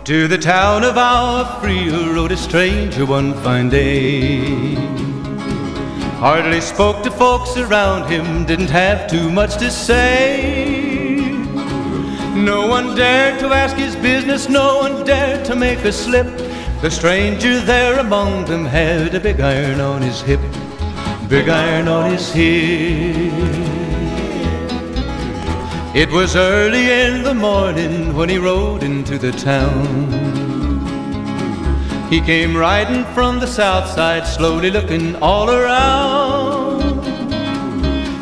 To the town of Alfrea rode a stranger one fine day. Hardly spoke to folks around him, didn't have too much to say. No one dared to ask his business, no one dared to make a slip. The stranger there among them had a big iron on his hip, big iron on his hip. It was early in the morning when he rode into the town. He came riding from the south side, slowly looking all around.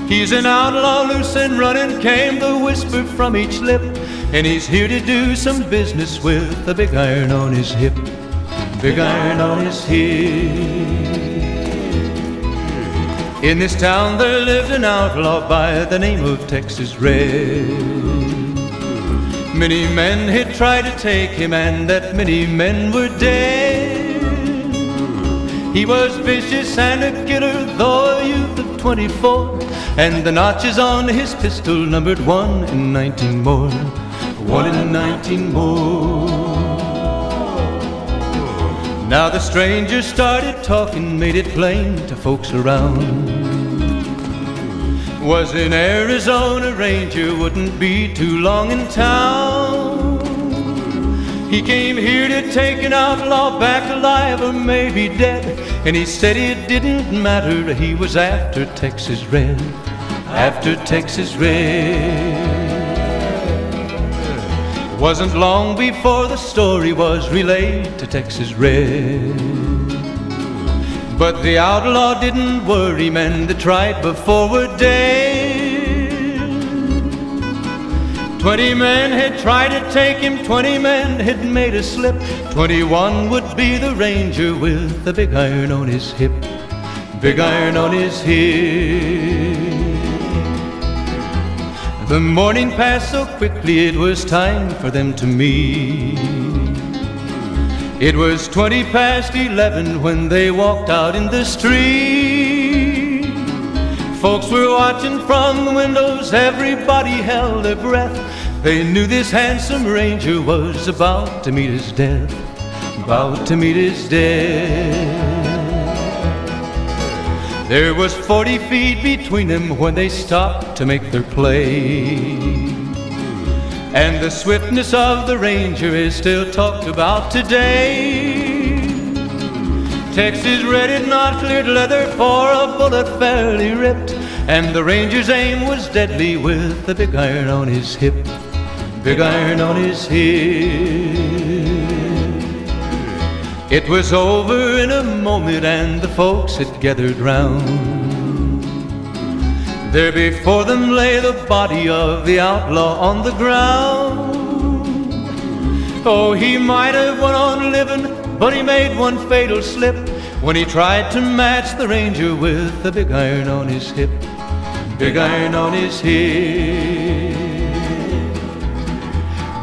He's an outlaw, loose and running, came the whisper from each lip, and he's here to do some business with a big iron on his hip, big iron on his hip. In this town there lived an outlaw by the name of Texas Red. Many men had tried to take him, and that many men were dead. He was vicious and a killer, though a youth of 24, and the notches on his pistol numbered 1 in 19 more, 1 in 19 more. Now the stranger started talking, made it plain to folks around. Was an Arizona ranger, wouldn't be too long in town. He came here to take an outlaw back alive or maybe dead, and he said it didn't matter, he was after Texas Red, after Texas Red. Wasn't long before the story was relayed to Texas Red. But the outlaw didn't worry men that tried before were dead. 20 men had tried to take him, 20 men had made a slip. 21 would be the ranger with the big iron on his hip, big iron on his hip. The morning passed so quickly it was time for them to meet. It was 20 past 11 when they walked out in the street. Folks were watching from the windows, everybody held their breath. They knew this handsome ranger was about to meet his death, about to meet his death. There was 40 feet between them when they stopped to make their play. And the swiftness of the ranger is still talked about today. Texas Red had not cleared leather for a bullet fairly ripped, and the ranger's aim was deadly with the big iron on his hip, big iron on his hip. It was over in a moment and the folks had gathered round. There before them lay the body of the outlaw on the ground. Oh, he might have went on living, but he made one fatal slip when he tried to match the ranger with the big iron on his hip, big iron on his hip.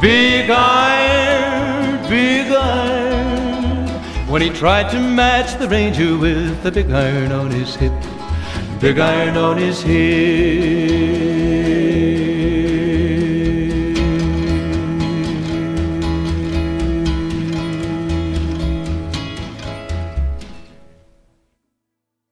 Big iron, big iron, when he tried to match the ranger with the big iron on his hip, big iron on his hip.